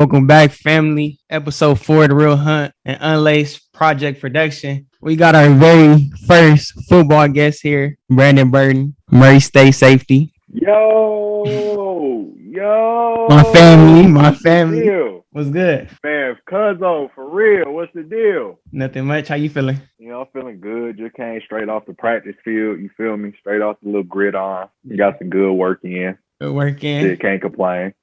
Welcome back, family. Episode 4 of The Real Hunt and Unlaced Project Production. We got our very first football guest here, Brandon Burton, Murray State safety. Yo, My what's the family. deal? What's good? Man, Cuzzo, for real, what's the deal? Nothing much. How you feeling? I'm feeling good. Just came straight off the practice field. You feel me? Straight off the little gridiron. Got some good work in. Good working. Shit, can't complain.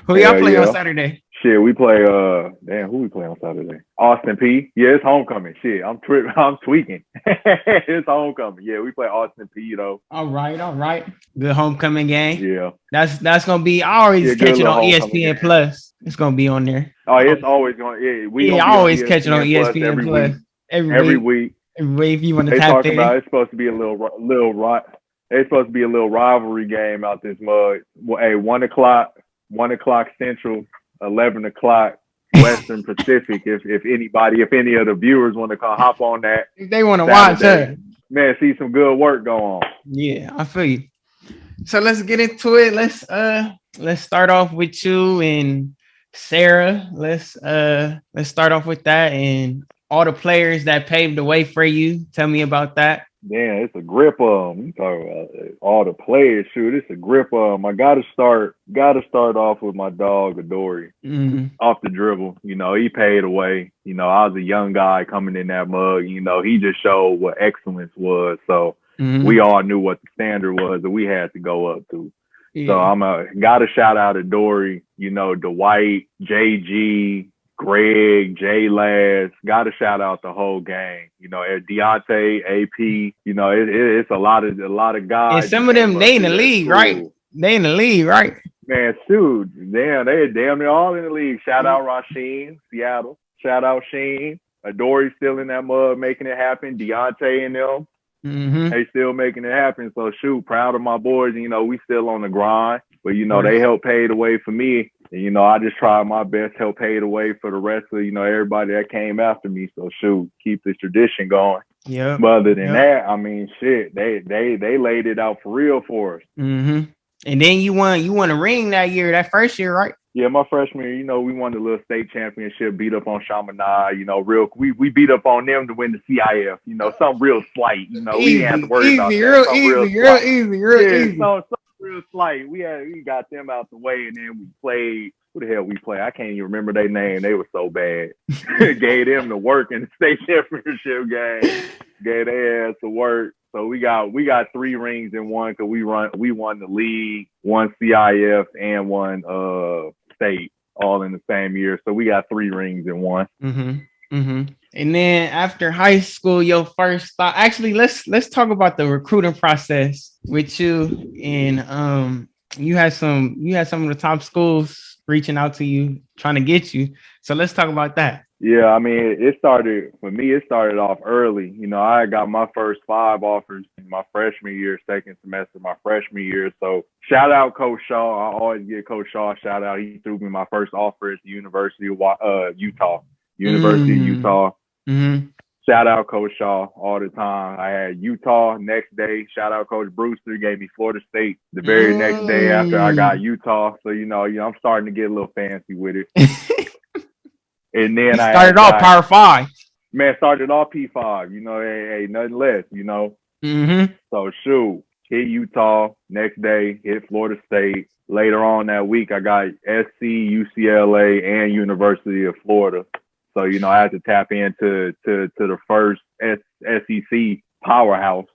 Who y'all play on Saturday? Shit, we play. Who we play on Saturday? Austin P. Yeah, it's homecoming. Shit, I'm tweaking. It's homecoming. Yeah, we play Austin P. though. All right. Good homecoming game. Yeah, that's gonna be. I always catch it on ESPN game. Plus. It's gonna be on there. Oh, it's always going. Yeah, I always catch it on ESPN Plus every week. Every week, if you want to they tap talk in. about it's supposed to be a little. It's supposed to be a little rivalry game out this mug. Hey, 1:00 Central, 11:00 Western Pacific. If any of the viewers want to come hop on that, if they want to watch her, man, see some good work go on. Yeah, I feel you. So let's get into it. Let's start off with you and Sarah. Let's start off with that and all the players that paved the way for you. Tell me about that. Damn, it's a grip of them. You talk about all the players. Shoot, it's a grip of them. I gotta start off with my dog Adoree. Off the dribble. He paid away. I was a young guy coming in that mug. He just showed what excellence was. So we all knew what the standard was that we had to go up to. Yeah. So gotta shout out Adoree, Dwight, JG, Greg, J Laz, gotta shout out the whole gang. Deontay, AP, it's a lot of guys. And some of them they in the league, right? They in the league, right? Man, shoot, damn, they're all in the league. Shout out Rasheen, Seattle. Shout out Sheen. Adoree still in that mud making it happen. Deontay and them. They still making it happen. So shoot, proud of my boys. We still on the grind. But they helped pay the way for me. And, I just tried my best, help pay the way for the rest of, everybody that came after me. So shoot, keep this tradition going. Yeah. But other than that, I mean, shit, they laid it out for real for us. And then you won a ring that first year, right? Yeah, my freshman year, we won the little state championship, beat up on Chaminade, we beat up on them to win the CIF, something real slight, we didn't have to worry about that. Real easy. Something real slight. We got them out the way, and then we played. Who the hell we play? I can't even remember their name. They were so bad. Gave them the work in the state championship game. Gave their ass to work. So we got 3 rings in one because we won the league, one CIF, and one state all in the same year. So we got 3 rings in one. And then after high school, your first thought. Actually, let's talk about the recruiting process with you. And you had some of the top schools reaching out to you, trying to get you. So let's talk about that. Yeah, I mean, it started off early. I got my first 5 offers in my freshman year, second semester, my freshman year. So shout out Coach Shaw. I always give Coach Shaw a shout out. He threw me my first offer at the University of Utah. Shout out Coach Shaw all the time. I had Utah next day. Shout out Coach Brewster. Gave me Florida State the very next day after I got Utah. So, I'm starting to get a little fancy with it. And then I started off Power 5. Man, started off P5. Hey, nothing less, So, shoot, hit Utah. Next day, hit Florida State. Later on that week, I got SC, UCLA, and University of Florida. So, I had to tap into the first SEC powerhouse.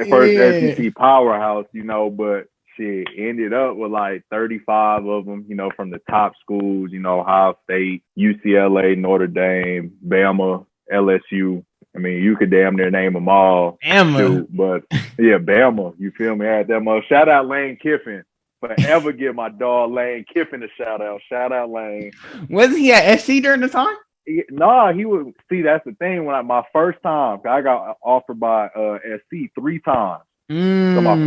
First SEC powerhouse, but shit, ended up with like 35 of them, from the top schools, Ohio State, UCLA, Notre Dame, Bama, LSU. I mean, you could damn near name them all. Bama. But yeah, Bama, you feel me? I had that much. Shout out Lane Kiffin. Forever give my dog Lane Kiffin a shout out. Shout out Lane. Was he at SC during the time? No, he would. See, that's the thing. When my first time, I got offered by SC 3 times. So my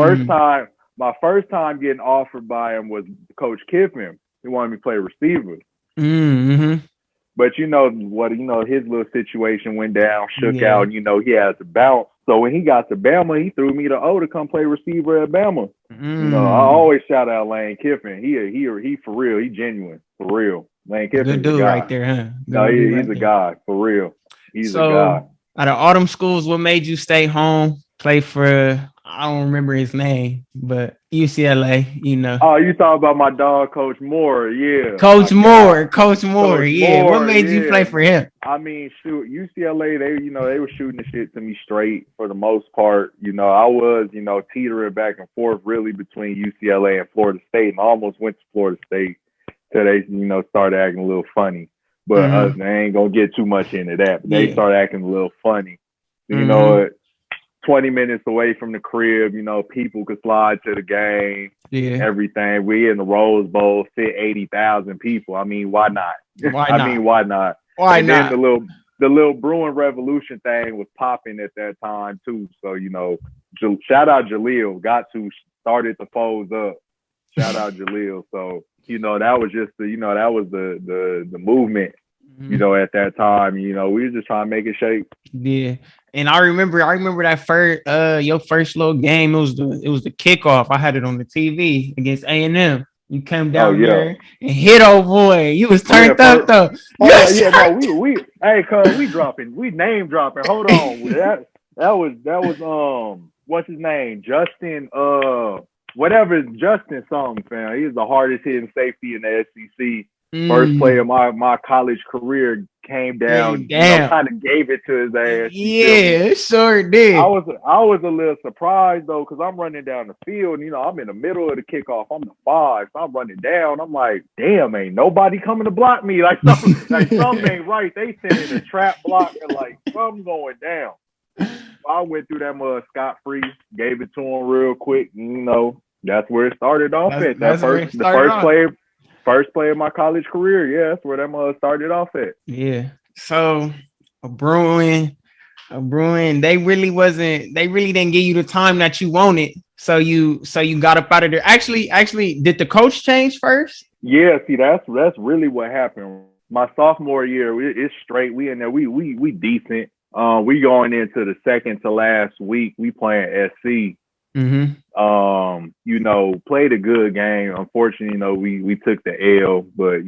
first time getting offered by him was Coach Kiffin. He wanted me to play receiver. But you know what? You know his little situation went down, shook Yeah. out. And, you know he had to bounce. So when he got to Bama, he threw me to O to come play receiver at Bama. You know, I always shout out Lane Kiffin. He for real. He genuine for real. Lane Good Kiffin's a dude guy. right there, huh? No, Good dude he's right a there. guy for real. He's a guy. So out of all them schools, what made you stay home, play for, I don't remember his name, but UCLA, you know. Oh, you talking about my dog, Coach Moore? Yeah, Coach my guy, Moore, Coach Moore, Coach yeah. What Moore. made you play Yeah. for him? I mean, shoot, UCLA, they were shooting the shit to me straight for the most part. You know, I was, teetering back and forth really between UCLA and Florida State, and I almost went to Florida State till they, started acting a little funny. But I ain't gonna get too much into that. But they started acting a little funny. You know, 20 minutes away from the crib, people could slide to the game. Yeah. Everything. We in the Rose Bowl, fit 80,000 people. I mean, why not? Why I not? mean, why not? Why and not? then the little Bruin Revolution thing was popping at that time too. So, shout out Jaleel, started the foes up. Shout out Jaleel. So, that was just that was the movement, at that time. We were just trying to make it shake. Yeah. And I remember that first your first little game. It was the kickoff. I had it on the TV against A&M. You came down there and hit old boy. You was turned up though. We name dropping. Hold on. That was what's his name? Justin whatever Justin something, fam. He was the hardest hitting safety in the SEC. First play of my college career came down, kind of gave it to his ass. Yeah, sure did. I was a little surprised though, because I'm running down the field, and I'm in the middle of the kickoff. I'm the 5, so I'm running down. I'm like, damn, ain't nobody coming to block me. Like something ain't right. They sending a trap block and like something going down. I went through that mud scot-free, gave it to him real quick. And, that's where it started off at. First play of my college career. Yeah, that's where that mud started off at. Yeah. So a Bruin, they really didn't give you the time that you wanted. So you got up out of there. Actually, did the coach change first? Yeah, see, that's really what happened. My sophomore year, it's straight. We in there, we decent. We going into the second to last week. We playing SC. Played a good game. Unfortunately, we took the L, but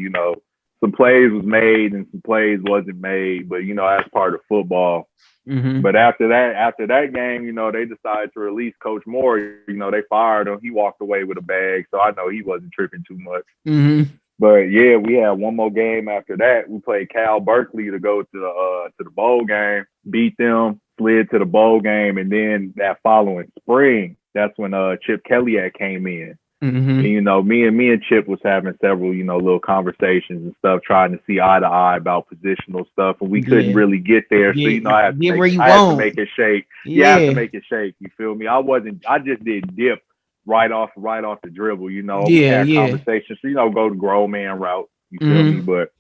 some plays was made and some plays wasn't made, but that's part of football. But after that game, they decided to release Coach Moore. They fired him. He walked away with a bag, so I know he wasn't tripping too much. But yeah, we had one more game after that. We played Cal Berkeley to go to the bowl game, beat them, slid to the bowl game, and then that following spring, that's when Chip Kelly came in. And, me and Chip was having several, little conversations and stuff, trying to see eye to eye about positional stuff, and we couldn't really get there. So, I had to make it shake. You have to make it shake. You feel me? I just didn't dip right off the dribble. We had conversations. So, go the grown man route. You feel me? But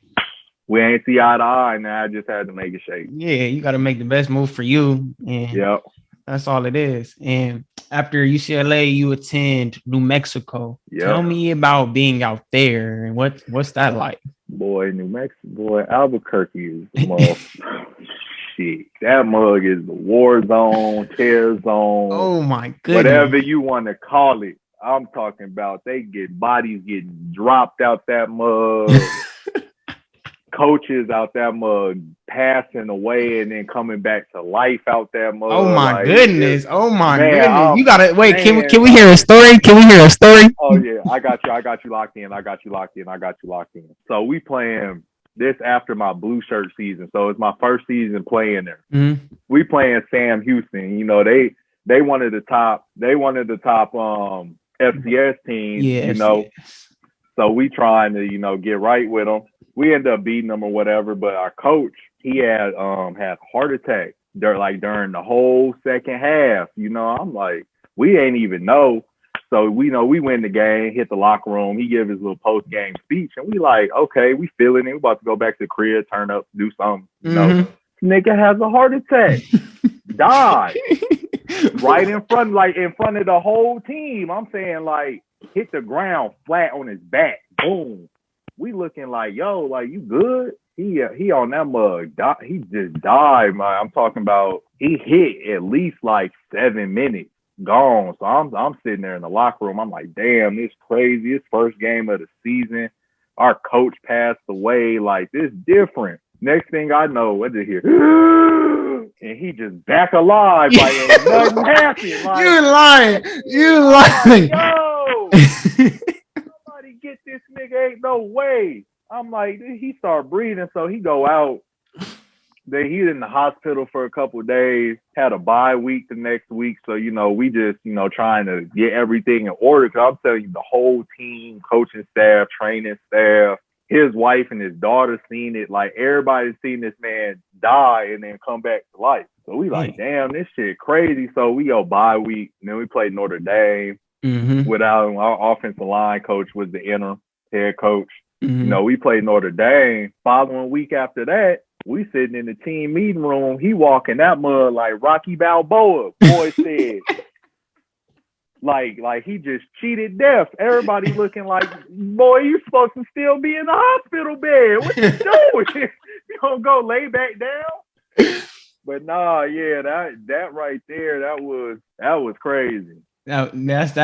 we ain't see eye to eye, and I just had to make it shake. Yeah, you got to make the best move for you. And that's all it is. And after UCLA, you attend New Mexico. Tell me about being out there and what's that like? Boy, New Mexico, Albuquerque is the mug. Shit, that mug is the war zone, tear zone. Oh my goodness. Whatever you want to call it. I'm talking about bodies getting dropped out that mug. Coaches out that mug passing away and then coming back to life out that mug. Oh my goodness. Goodness. You gotta wait. Can we hear a story? Oh yeah, I got you locked in. So we playing this after my blue shirt season. So it's my first season playing there. We playing Sam Houston. They one of the top FCS teams, So we trying to, get right with them. We end up beating them or whatever, but our coach, he had heart attack during the whole second half. I'm like, we ain't even know. So we win the game, hit the locker room. He give his little post game speech, and we like, okay, we feeling it. We about to go back to the crib, turn up, do something. Nigga has a heart attack, died right in front of the whole team. I'm saying like hit the ground flat on his back, boom. We looking like, yo, like, you good? he on that mug. He just died, man. I'm talking about he hit at least like 7 minutes gone. So I'm sitting there in the locker room. I'm like, damn, this crazy. It's first game of the season. Our coach passed away. Like, this different. Next thing I know, what did I hear? And he just back alive. Like, ain't nothing happened. Like, you lying. You lying. Yo, somebody get this nigga. Ain't no way. I'm like, he start breathing, so he go out. Then he's in the hospital for a couple of days, had a bye week the next week. So, we just, trying to get everything in order. Cause I'm telling you, the whole team, coaching staff, training staff, his wife and his daughter seen it. Like, everybody's seen this man die and then come back to life. So we like, damn, this shit crazy. So we go bye week. And then we played Notre Dame without our offensive line coach was the interim head coach. We played Notre Dame. Following week after that, we sitting in the team meeting room. He walking that mud like Rocky Balboa. Boy said, like he just cheated death. Everybody looking like, boy, you supposed to still be in the hospital bed. What you doing? You don't go lay back down. But nah, yeah, that right there, that was crazy. That was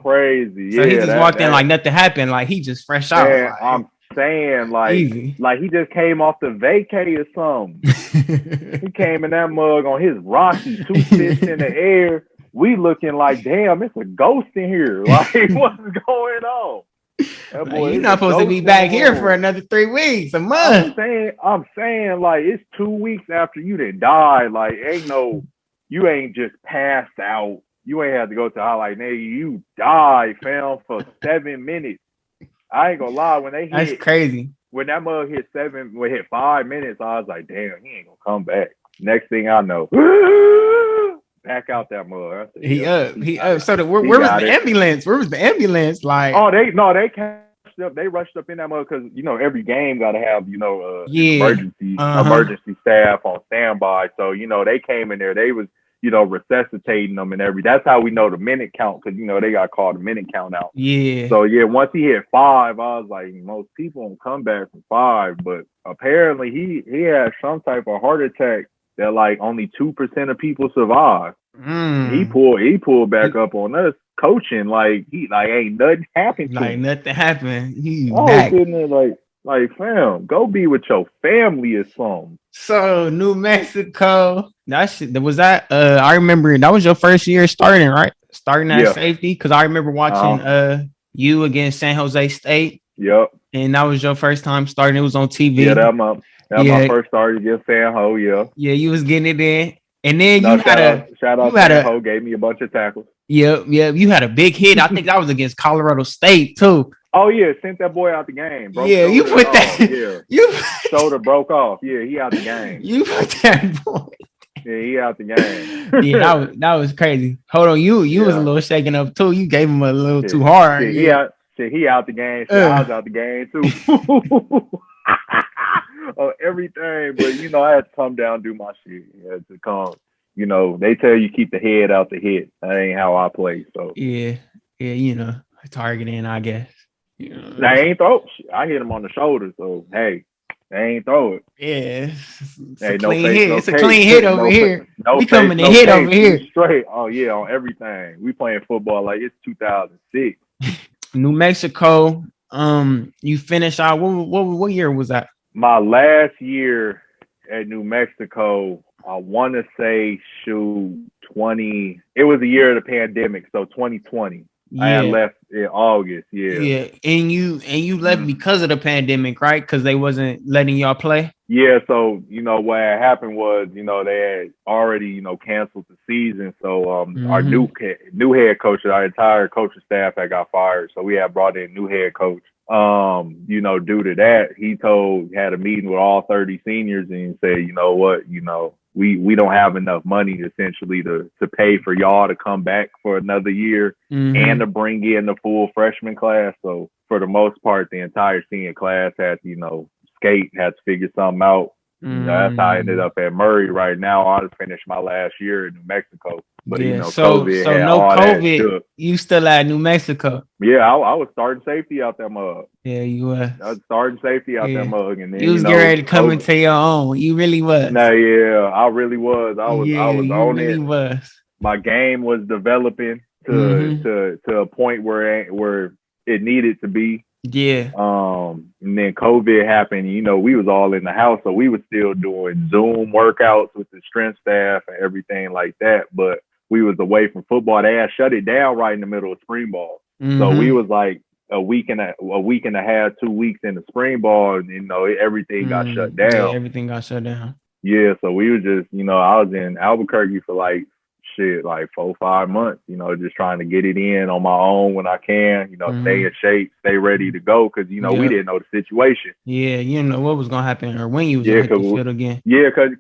crazy. So he just walked in like nothing happened. Like he just fresh out. Like, I'm saying, like he just came off the vacay or something. He came in that mug on his Rocky, 2 fists in the air. We looking like, damn, it's a ghost in here. Like, what's going on? You're not supposed to be back here for another 3 weeks, a month. I'm saying, like, it's 2 weeks after you done died. Like, you ain't just passed out. You ain't had to go to highlight. Nigga, you died, fam, for 7 minutes. I ain't gonna lie, when they hit, that's crazy. When that mug hit 5 minutes, I was like, damn, he ain't gonna come back. Next thing I know, back out that mug. Said, he up. So where was the ambulance? Where was the ambulance? Like, they catched up. They rushed up in that mug because every game gotta have emergency staff on standby. So they came in there. They was resuscitating them and that's how we know the minute count, because they got called a minute count out. Yeah. So once he hit 5, I was like, most people don't come back from 5, but apparently he had some type of heart attack that like only 2% of people survive. He pulled back up on us coaching like ain't nothing happened. Like nothing happened. He's back. Sitting there like, fam, go be with your family or something. So New Mexico, I remember that was your first year starting, right? Starting at safety, because I remember watching you against San Jose State. Yep. And that was your first time starting. It was on TV. Yeah, that was my first start against San Ho. Yeah. Yeah, you was getting it in, and then shout out San Ho, gave me a bunch of tackles. Yeah. You had a big hit. I think that was against Colorado State too. Oh yeah, sent that boy out the game. You put that. Yeah, shoulder broke off. Yeah, he out the game. You put that boy. Yeah, he out the game. Yeah, that was crazy. Hold on, you was a little shaken up too. You gave him a little too hard. He out the game. I was out the game too. Everything, but I had to come down and do my shit. I had to come. They tell you keep the head out the hit. That ain't how I play. So yeah, targeting, I guess. They ain't throw. I hit him on the shoulder, so hey, they ain't throw it. Yeah, it's a clean hit. It's a clean hit over here. We coming to hit over here straight. Oh yeah, on everything. We playing football like it's 2006. New Mexico. You finished out. What year was that? My last year at New Mexico, I want to say 20. It was the year of the pandemic, so 2020. Yeah. I had left in August. Yeah. And you left because of the pandemic, right? Because they wasn't letting y'all play. Yeah. So what had happened was they had already canceled the season. So our new head coach, our entire coaching staff had got fired. So we had brought in a new head coach. Due to that, he had a meeting with all 30 seniors and said, you know what, we don't have enough money essentially to pay for y'all to come back for another year and to bring in the full freshman class. So for the most part, the entire senior class had to, skate, had to figure something out. That's how I ended up at Murray. Right now, I just finished my last year in New Mexico. But so COVID had no all COVID. that shook. You still at New Mexico? Yeah, I was starting safety out that mug. Yeah, you was. I was starting safety out that mug, and then you was getting ready to come into your own. You really was. Nah, yeah, I really was. I was on really it. Was. My game was developing to a point where it needed to be. Yeah. And then COVID happened. We was all in the house, so we was still doing Zoom workouts with the strength staff and everything like that. But we was away from football. They had shut it down right in the middle of spring ball. So we was like a week and a half, 2 weeks in the spring ball, and everything got shut down. Yeah, everything got shut down. Yeah, so we was just, I was in Albuquerque for like 4-5 months, just trying to get it in on my own when I can, stay in shape, stay ready to go, because we didn't know the situation. Yeah, you know what was gonna happen or when you was gonna hit the field again. Yeah, because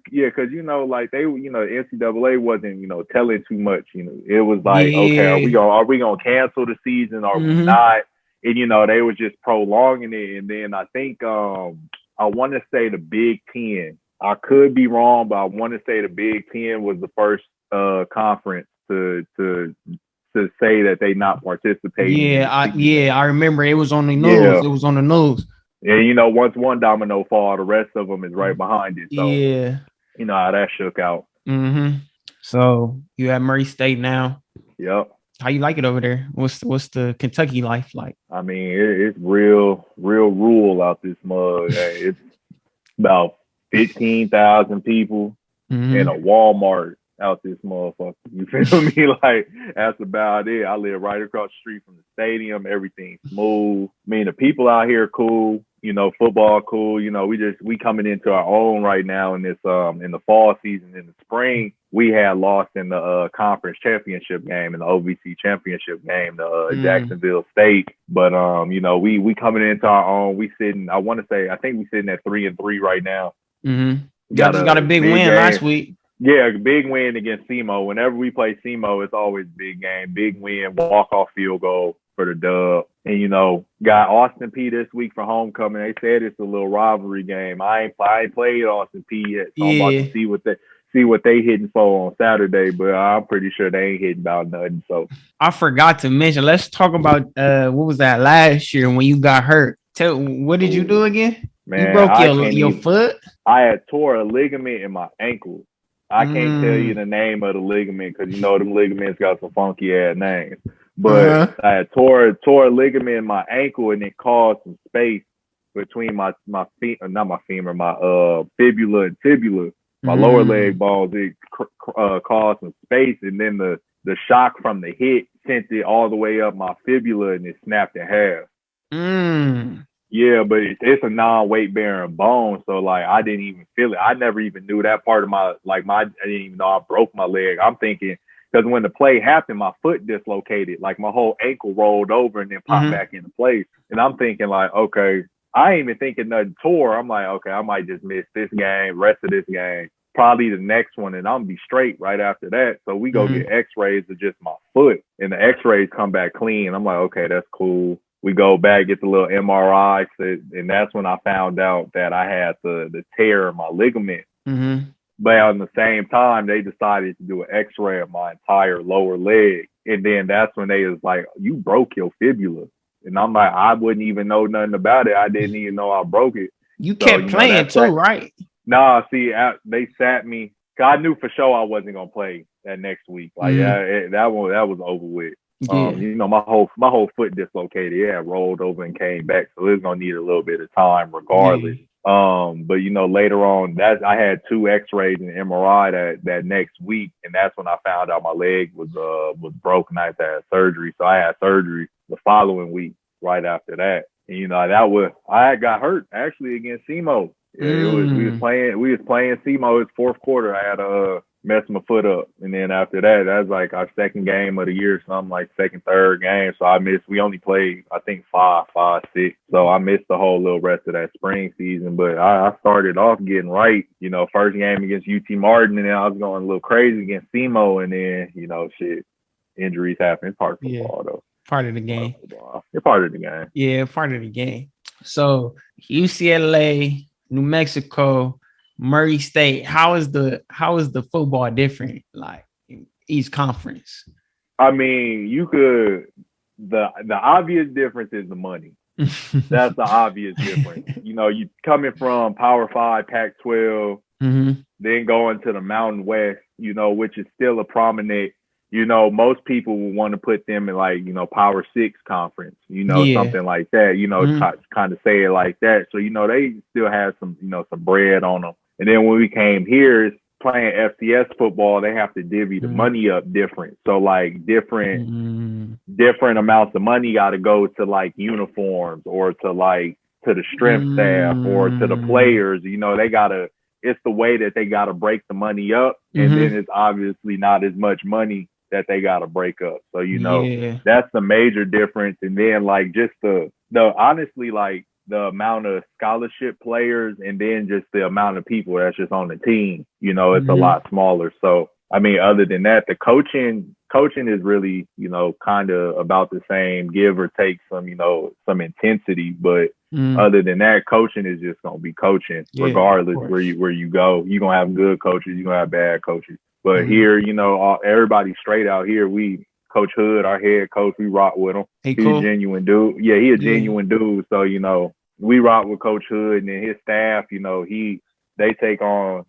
like they, the NCAA wasn't, telling too much. It was like, okay, are we gonna cancel the season or we not? And they was just prolonging it. And then I think I want to say the Big Ten. I could be wrong, but I want to say the Big Ten was the first conference to say that they not participating. Yeah, I remember it was on the news. Yeah. It was on the news. And once one domino fall, the rest of them is right behind it. So yeah, how that shook out. So you at Murray State now. Yep. How you like it over there? What's the Kentucky life like? I mean, it's real rural out this mug. It's about 15,000 people in a Walmart out this motherfucker. You feel me? Like, that's about it. I live right across the street from the stadium. Everything's smooth. I mean, the people out here are cool. Football cool. We coming into our own right now in this in the fall season. In the spring, we had lost in the conference championship game, in the OVC championship game, to Jacksonville State. But we coming into our own. We sitting. I think we sitting at 3-3 right now. Got a big win game last week. Yeah, big win against SEMO. Whenever we play SEMO, it's always big game, big win, walk-off field goal for the dub. And, got Austin P this week for homecoming. They said it's a little rivalry game. I ain't played Austin P yet, so I'm about to see what they hitting for on Saturday, but I'm pretty sure they ain't hitting about nothing. So I forgot to mention, let's talk about what was that last year when you got hurt. What did you do again? Man, you broke your foot? I had tore a ligament in my ankle. I can't tell you the name of the ligament because them ligaments got some funky ass names. But I had tore a ligament in my ankle, and it caused some space between my fibula and tibula, my lower leg bones. It caused some space, and then the shock from the hit sent it all the way up my fibula, and it snapped in half. Yeah, but it's a non-weight bearing bone, so like I didn't even feel it. I never even knew that part of I didn't even know I broke my leg. I'm thinking, because when the play happened, my foot dislocated, like my whole ankle rolled over and then popped back into place. And I'm thinking like, okay, I ain't even thinking nothing tore. I'm like, okay, I might just miss this game, rest of this game, probably the next one, and I'm gonna be straight right after that. So we go get X-rays of just my foot, and the X-rays come back clean. I'm like, okay, that's cool. We go back, get the little MRI, and that's when I found out that I had the tear in my ligament. But at the same time, they decided to do an X-ray of my entire lower leg. And then that's when they was like, you broke your fibula. And I'm like, I wouldn't even know nothing about it. I didn't even know I broke it. You kept playing too, right? Nah, see, they sat me. Cause I knew for sure I wasn't going to play that next week. Like, that was over with. My whole foot dislocated. Yeah, rolled over and came back, so it's gonna need a little bit of time, regardless. But later on, I had 2 X-rays and MRI that next week, and that's when I found out my leg was broken. I had to have surgery, so I had surgery the following week right after that. And I had got hurt actually against SEMO. Yeah, we was playing SEMO. It's fourth quarter. I had messed my foot up, and then after that was like our second game of the year, something like second, third game. So we only played I think 5, 6. So I missed the whole little rest of that spring season. But I started off getting right, first game against UT Martin, and then I was going a little crazy against SEMO, and then injuries happen. It's part of football though. Part of the game. It's part of the game. Yeah, part of the game. So UCLA, New Mexico, Murray State, how is the football different, like each conference? I mean, you could the obvious difference is the money. That's the obvious difference. You know, you coming from Power 5, Pac-12, then going to the Mountain West, you know, which is still a prominent, you know, most people will want to put them in like, you know, Power 6 conference, you know, something like that, you know, kind of say it like that. So, you know, they still have some, you know, some bread on them. And then when we came here, it's playing FCS football, they have to divvy the money up different. So like different amounts of money got to go to like uniforms or to like to the strength staff or to the players. You know, they gotta. It's the way that they gotta break the money up, and then it's obviously not as much money that they gotta break up. So you know, that's the major difference. And then like just the honestly like the amount of scholarship players and then just the amount of people that's just on the team, you know, it's a lot smaller. So, I mean, other than that, the coaching is really, you know, kind of about the same, give or take some, you know, some intensity. But other than that, coaching is just going to be coaching regardless where you go. You're going to have good coaches. You're going to have bad coaches. But here, you know, everybody's straight out here. Coach Hood, our head coach, we rock with him. He's a genuine dude. Yeah, he's a genuine dude. So, you know, we rock with Coach Hood and then his staff, you know, they take on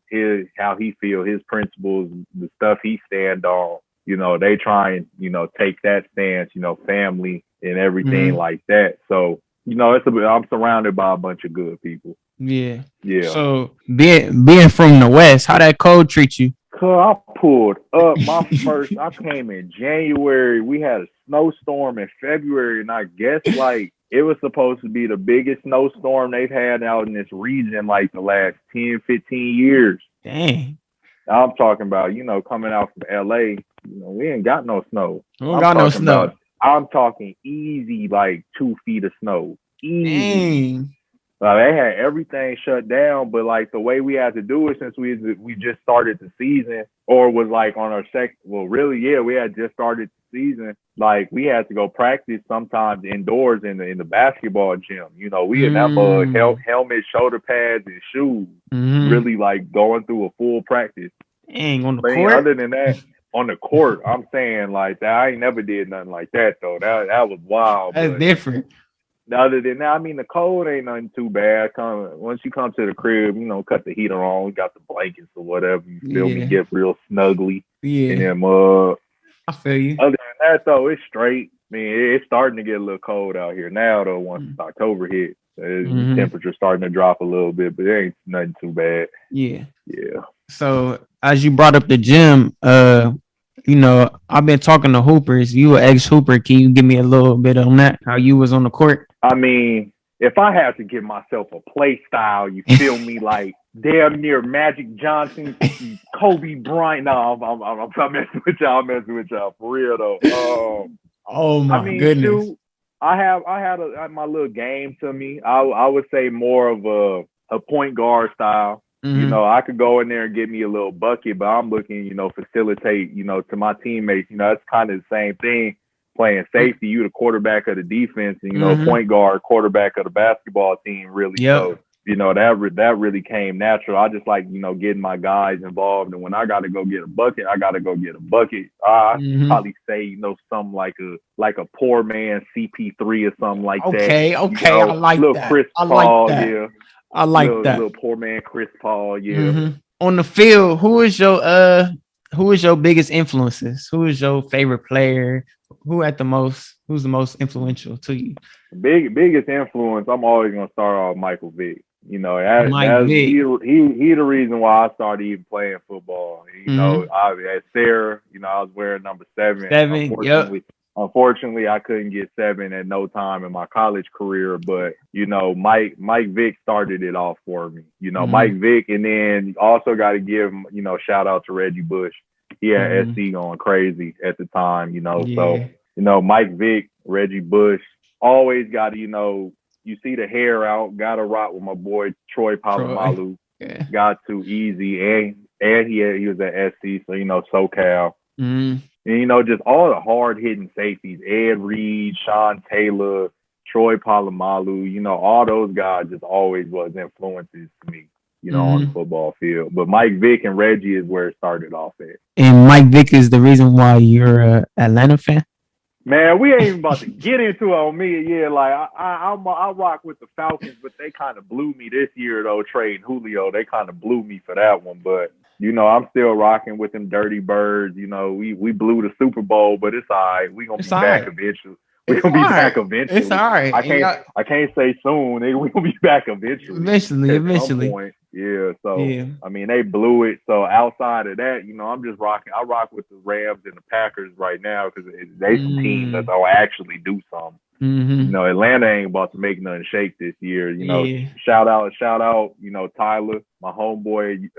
how he feel, his principles, the stuff he stand on. You know, they try and, you know, take that stance, you know, family and everything like that. So, you know, I'm surrounded by a bunch of good people. Yeah. So being from the West, how that cold treat you? I pulled up I came in January. We had a snowstorm in February, and I guess like it was supposed to be the biggest snowstorm they've had out in this region like the last 10, 15 years. Dang. I'm talking about, you know, coming out from LA, you know, we ain't got no snow. I'm talking easy like 2 feet of snow. Easy. Dang. They had everything shut down, but like the way we had to do it since we just started the season, or was like on our second. Well, really, yeah, we had just started the season. Like we had to go practice sometimes indoors in the basketball gym. You know, we in that mug, helmet, shoulder pads, and shoes. Really like going through a full practice. Dang, on the court. Other than that, on the court, I'm saying like that. I ain't never did nothing like that though. That was wild. That's different. Other than that, I mean, the cold ain't nothing too bad. Once you come to the crib, you know, cut the heater on. We got the blankets or whatever. You feel me? Get real snuggly. Yeah. And then, I feel you. Other than that, though, it's straight. I mean, it's starting to get a little cold out here now, though, once October hit. The temperature's starting to drop a little bit, but it ain't nothing too bad. Yeah. Yeah. So, as you brought up the gym, you know, I've been talking to hoopers. You an ex-hooper. Can you give me a little bit on that? How you was on the court? I mean, if I had to give myself a play style, you feel me, like damn near Magic Johnson, Kobe Bryant. No, I'm messing with y'all. I'm messing with y'all for real though. Oh my goodness. Too, I had my little game to me. I would say more of a point guard style. You know, I could go in there and get me a little bucket, but I'm looking, you know, facilitate, you know, to my teammates. You know, that's kind of the same thing. Playing safety, you the quarterback of the defense, and you know, point guard, quarterback of the basketball team. Really, so you know that really came natural. I just like, you know, getting my guys involved, and when I got to go get a bucket, I got to go get a bucket. I probably say, you know, something like a poor man CP3 or something like that. Okay, you know, I like little that. Chris I Paul, like that. yeah. I like that. Little poor man Chris Paul, yeah. On the field, who is your biggest influences? Who is your favorite player? Who's the most influential to you? Biggest influence, I'm always gonna start off Michael Vick. You know, he the reason why I started even playing football. You know, at Sarah, you know, I was wearing number 7. Unfortunately, I couldn't get 7 at no time in my college career, but you know, Mike Vick started it off for me. You know, Mike Vick, and then also got to give him, you know, shout out to Reggie Bush. He had SC going crazy at the time, you know. So, you know, Mike Vick, Reggie Bush, always got to, you know, you see the hair out, got to rock with my boy Troy Polamalu. Got to easy, and he was at SC, so you know, SoCal. And, you know, just all the hard-hitting safeties, Ed Reed, Sean Taylor, Troy Polamalu, you know, all those guys just always was influences to me. on the football field. But Mike Vick and Reggie is where it started off at. And Mike Vick is the reason why you're a Atlanta fan? Man, we ain't even about to get into it on me. Yeah, like I rock with the Falcons, but they kind of blew me this year though. Trading Julio, they kind of blew me for that one. But I'm still rocking with them Dirty Birds. We blew the Super Bowl, but it's all right. We gonna be back eventually. We're gonna be back eventually. It's all right. I can't say soon. We're gonna be back eventually. Eventually. Some point. Yeah. So I mean, they blew it. So outside of that, I'm just rocking. I rock with the Rams and the Packers right now because they some teams that don't actually do something. Atlanta ain't about to make nothing shake this year. Shout out, Tyler, my homeboy,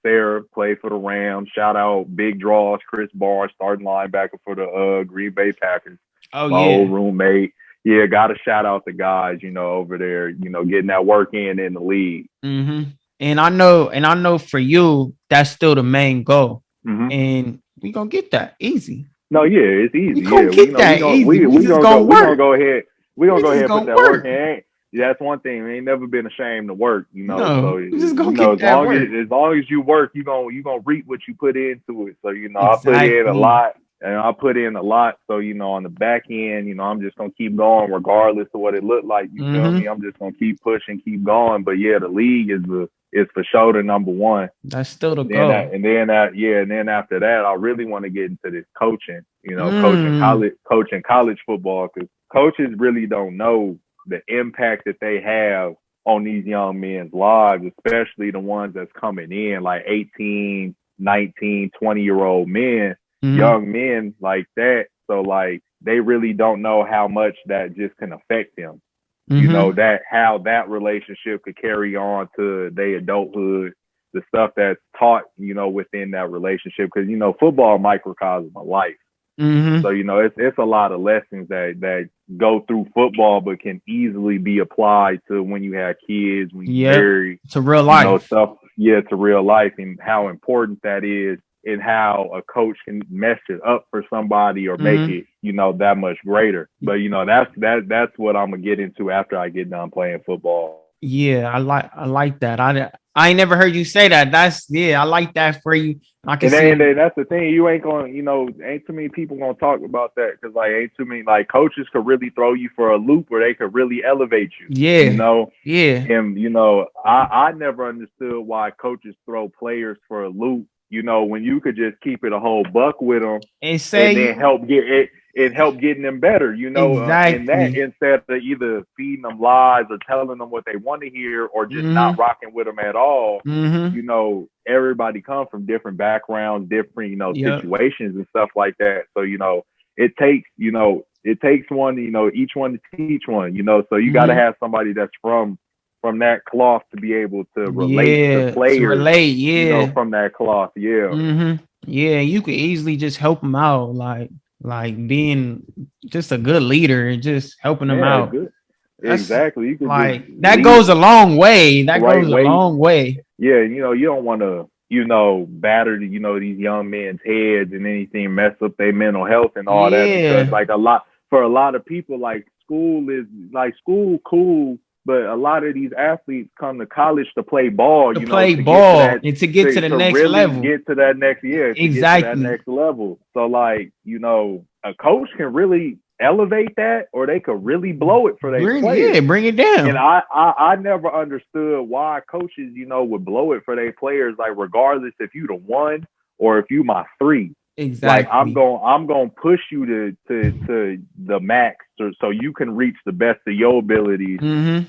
Sarah played for the Rams. Shout out Big Draws, Chris Barnes, starting linebacker for the Green Bay Packers. Oh, my old roommate. Yeah, got to shout out the guys, over there, getting that work in the league. And I know for you, that's still the main goal. And we gonna get that easy. No, yeah, it's easy. We gonna get that easy. We gonna go ahead. We're gonna go ahead and put that work in. That's one thing. We ain't never been ashamed to work, No, so just gonna get that work. As long as you work, you gonna reap what you put into it. So exactly. I put in a lot. And I put in a lot, so on the back end, I'm just gonna keep going regardless of what it looked like. You feel me? I'm just gonna keep pushing, keep going. But yeah, the league is for sure the number one. That's still the goal. And then after that, I really want to get into this coaching. Coaching college football, because coaches really don't know the impact that they have on these young men's lives, especially the ones that's coming in like 18, 19, 20-year-old men. Young men like that. So like they really don't know how much that just can affect them. That how that relationship could carry on to their adulthood, the stuff that's taught, within that relationship. Because, football microcosm of life. So, it's a lot of lessons that go through football, but can easily be applied to when you have kids, when you marry, to real life stuff. Yeah, to real life, and how important that is. And how a coach can mess it up for somebody or make it, that much greater. But that's what I'm gonna get into after I get done playing football. Yeah, I like that. I ain't never heard you say that. I like that for you. And that's the thing. You ain't gonna, ain't too many people gonna talk about that because like ain't too many like coaches could really throw you for a loop where they could really elevate you. Yeah. And I never understood why coaches throw players for a loop. When you could just keep it a whole buck with them and then help getting them better, exactly. And that instead of either feeding them lies or telling them what they want to hear or just not rocking with them at all. Everybody comes from different backgrounds, different, situations and stuff like that. So, it takes one, each one to teach one, so you got to have somebody that's from that cloth to be able to relate to players, from that cloth. Yeah, you could easily just help them out, like being just a good leader and just helping them out. Good. Exactly. You could that goes a long way. That goes a long way. Yeah, you don't want to, batter these young men's heads and anything, mess up their mental health and all that. Because for a lot of people, like school cool. But a lot of these athletes come to college to play ball, and to get to the next level. Get to that next exactly. To get to that next level. So like, a coach can really elevate that, or they could really blow it for their players. Yeah, bring it down. And I never understood why coaches, would blow it for their players, like regardless if you the one or if you my three. Exactly. Like I'm going to push you to the max so you can reach the best of your abilities.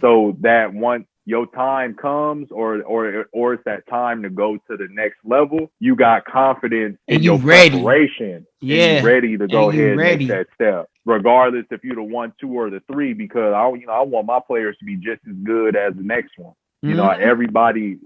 So that once your time comes or it's that time to go to the next level, you got confidence in your preparation. Yeah. And you ready to go ahead and make that step. Regardless if you're the 1, 2, or the 3, because I want my players to be just as good as the next one. Everybody.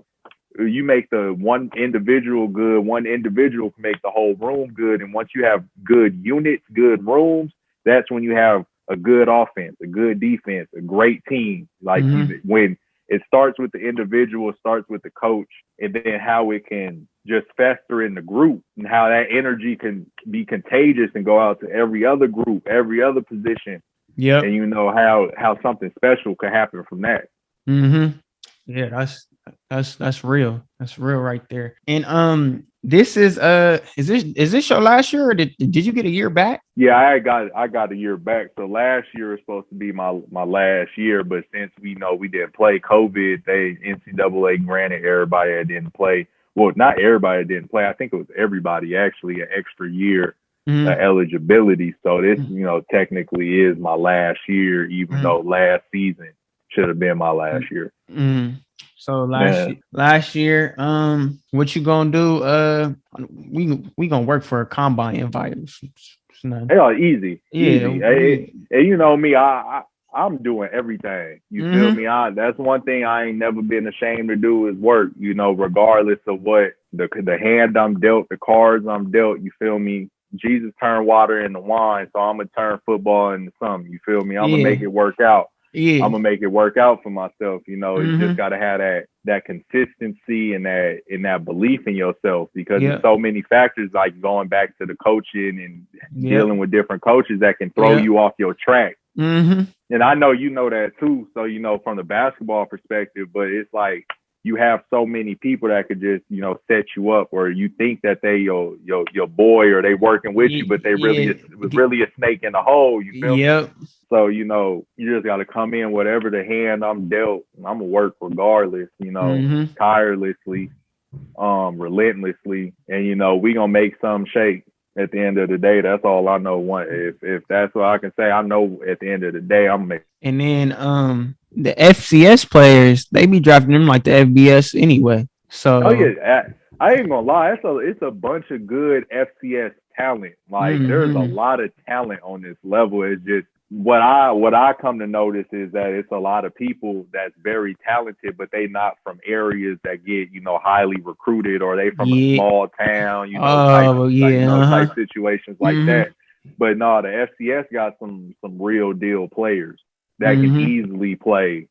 You make the one individual good, one individual can make the whole room good. And once you have good units, good rooms, that's when you have a good offense, a good defense, a great team. Like when it starts with the individual, it starts with the coach, and then how it can just fester in the group and how that energy can be contagious and go out to every other group, every other position. Yeah. And how something special could happen from that. Yeah, That's real. That's real right there. And this is this your last year, or did you get a year back? Yeah, I got a year back. So last year was supposed to be my last year, but since we know we didn't play COVID, they NCAA granted everybody that didn't play. Well, not everybody that didn't play. I think it was everybody actually an extra year Mm-hmm. eligibility. So this, technically is my last year, even though last season should have been my last year. Mm-hmm. So Yeah. last year, what you gonna do? We gonna work for a combine invite. Hell, easy, Yeah. easy. Hey, you know me, I'm doing everything. You feel me? That's one thing I ain't never been ashamed to do is work. Regardless of what the hand I'm dealt, the cards I'm dealt. You feel me? Jesus turned water into wine, so I'm gonna turn football into something. You feel me? I'm gonna make it work out. Yeah. I'm gonna make it work out for myself. You Mm-hmm. just gotta have that consistency and that belief in yourself because there's so many factors like going back to the coaching and dealing with different coaches that can throw you off your track. Mm-hmm. And I know you know that too. So from the basketball perspective, but it's like you have so many people that could just set you up, or you think that they your boy or they working with you, but they really was really a snake in the hole. You feel me? So you just got to come in whatever the hand I'm dealt. I'm gonna work regardless. Tirelessly, relentlessly, and we gonna make some shake. At the end of the day, that's all I know. If that's what I can say, I know at the end of the day, I'm making. And then the FCS players, they be drafting them like the FBS anyway. So I ain't gonna lie, it's a bunch of good FCS talent. Like there's a lot of talent on this level. It's just what I come to notice is that it's a lot of people that's very talented, but they not from areas that get highly recruited, or they from a small town, type situations like that. But no, the FCS got some real deal players that can easily play,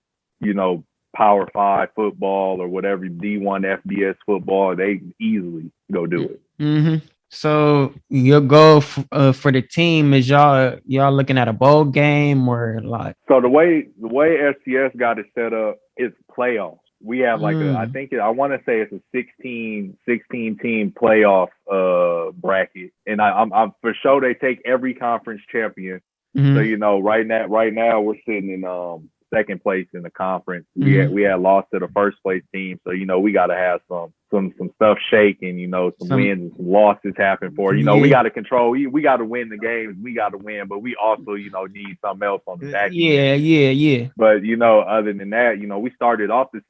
Power 5 football or whatever, D1 FBS football. They easily go do it. Mm-hmm. So your goal for the team is y'all looking at a bowl game or like? So the way FCS got it set up is playoffs. We have like I want to say it's a 16 team playoff bracket, and I'm for sure they take every conference champion. So right now we're sitting in second place in the conference. We had lost to the first place team, so we got to have some stuff shaking. Some wins and some losses happen for. We got to control. We got to win the games. We got to win, but we also need something else on the back end. Yeah. But other than that, we started off the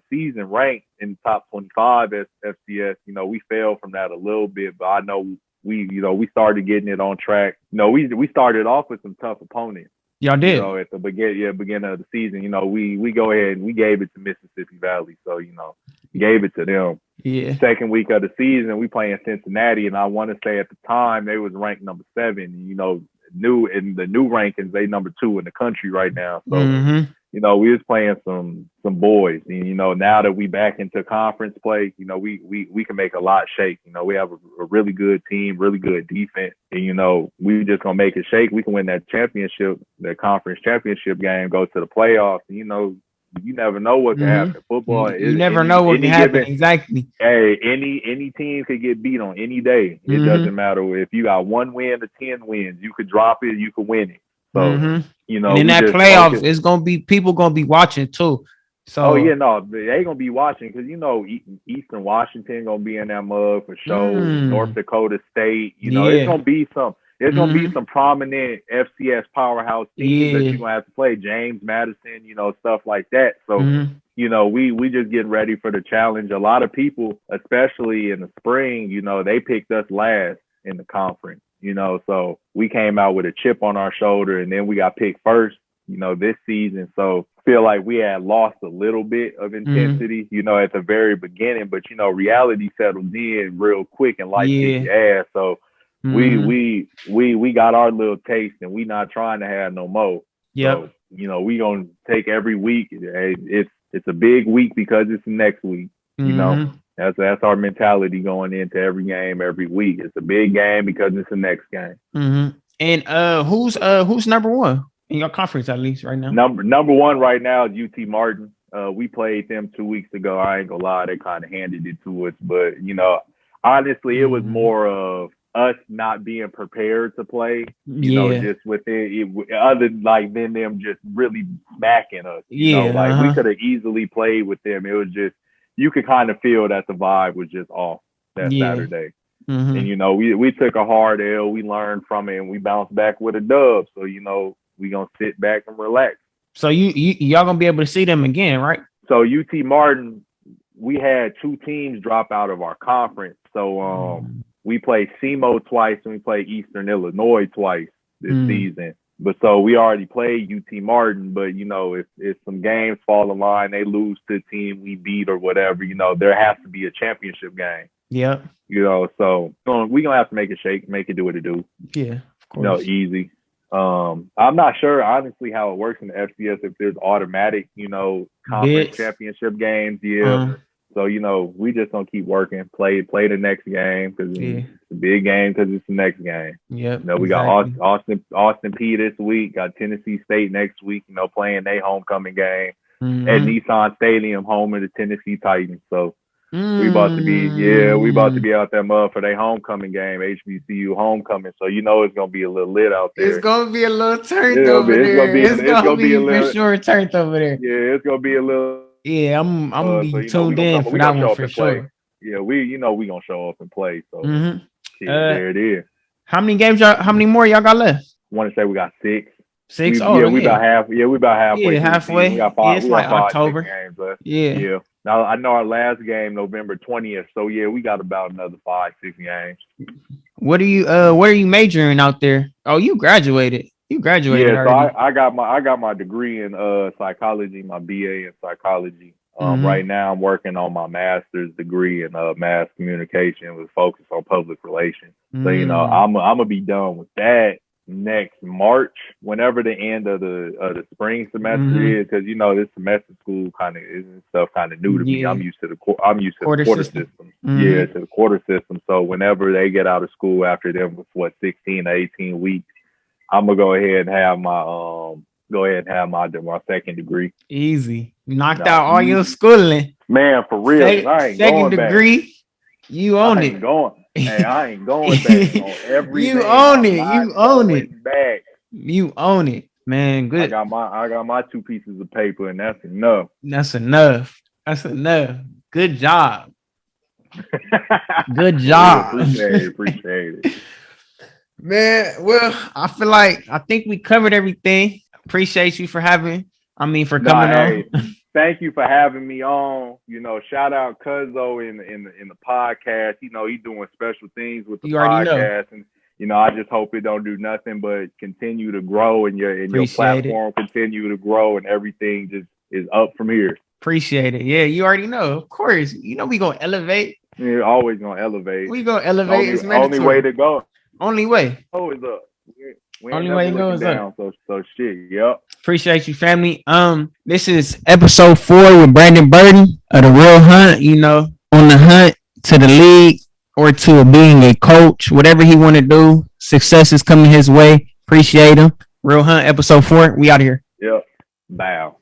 season ranked in the top 25 as FCS. We fell from that a little bit, but I know we started getting it on track. We started off with some tough opponents. Y'all did. At the beginning of the season, we go ahead and we gave it to Mississippi Valley. So, gave it to them. Yeah. Second week of the season, we playing Cincinnati, and I want to say at the time they was ranked number 7. New in the new rankings, they number 2 in the country right now. So we was playing some boys, and now that we back into conference play, we can make a lot shake. We have a really good team, really good defense, and we just gonna make it shake. We can win that championship, that conference championship game, go to the playoffs. And, you never know what can happen. Football, you never know what can happen. Exactly. Hey, any team could get beat on any day. It doesn't matter if you got 1 win or 10 wins. You could drop it, you could win it. So and in that playoffs, it's gonna be people gonna be watching too. So they gonna be watching because Eastern Washington gonna be in that mug for sure. North Dakota State, it's gonna be some. There's gonna be some prominent FCS powerhouse teams that you're gonna have to play. James Madison, stuff like that. So we just getting ready for the challenge. A lot of people, especially in the spring, they picked us last in the conference. So we came out with a chip on our shoulder, and then we got picked first, this season. So feel like we had lost a little bit of intensity, at the very beginning, but reality settled in real quick and life kicked your ass. So we got our little taste, and we not trying to have no more. So, we gonna take every week. It's a big week because it's the next week. That's our mentality going into every game every week. It's a big game because it's the next game. And who's number 1 in your conference, at least right now? Number 1 right now is UT Martin. We played them 2 weeks ago. I ain't gonna lie, they kind of handed it to us, but honestly, it was more of us not being prepared to play. Just within other than them just really smacking us. We could have easily played with them. It was just you could kind of feel that the vibe was just off that Saturday. And we took a hard L. We learned from it, and we bounced back with a dub. So we gonna sit back and relax. So y'all gonna be able to see them again, right? So UT Martin, we had 2 teams drop out of our conference. So we played SEMO twice, and we played Eastern Illinois twice this season. But so we already played UT Martin, but if some games fall in line, they lose to a team we beat or whatever, there has to be a championship game. Yeah. So we gonna have to make it do what it do. Yeah, of course. Easy. I'm not sure honestly how it works in the FCS, if there's automatic, conference championship games. So we just gonna keep working, play the next game because it's a big game because it's the next game. We got Austin P this week, got Tennessee State next week. Playing their homecoming game at Nissan Stadium, home of the Tennessee Titans. So we about to be out there for their homecoming game, HBCU homecoming. So it's gonna be a little lit out there. It's gonna be a little turned over there. It's gonna be a little, for sure turned over there. Yeah, it's gonna be a little. Yeah, I'm gonna be tuned in for that one for sure. Yeah, we gonna show up and play. So there it is. How many more y'all got left? I want to say we got 6. 6? We about halfway. Yeah, halfway. We got 5, it's like October. Games left. Yeah. Now I know our last game November 20th. So we got about another 5, 6 games. What are you? Where are you majoring out there? Oh, you graduated. You graduated. Yeah, already. So I got my degree in psychology, my BA in psychology. Right now I'm working on my master's degree in mass communication with focus on public relations. So I'm gonna be done with that next March, whenever the end of the spring semester is, because this semester school kind of isn't stuff kind of new to me. I'm used to the quarter system. Yeah, to the quarter system. So whenever they get out of school after them with 16 to 18 weeks, I'm gonna go ahead and have my second degree. Easy. Knocked out all your schooling. Man, for real. I ain't second going degree. Back. You own it. I ain't going back on everything. You own it. You own it. Back. You own it, man. Good. I got my 2 pieces of paper, and that's enough. That's enough. Good job. Good job. Appreciate it. Man, well, I think we covered everything. Appreciate you for coming on. Thank you for having me on. Shout out Cuzzo in the podcast. He's doing special things with the podcast, and I just hope it don't do nothing but continue to grow, and your platform continue to grow, and everything just is up from here. Appreciate it. Yeah, you already know. Of course, we gonna elevate. You're always gonna elevate. We gonna elevate. It's only way to go. Only way. Oh, is up. Only way to go is down, up. So shit. Yep. Appreciate you, family. This is episode 4 with Brandon Burton of the Real Hunt. On the hunt to the league or to being a coach, whatever he want to do. Success is coming his way. Appreciate him. Real Hunt, episode 4. We out of here. Yep. Bow.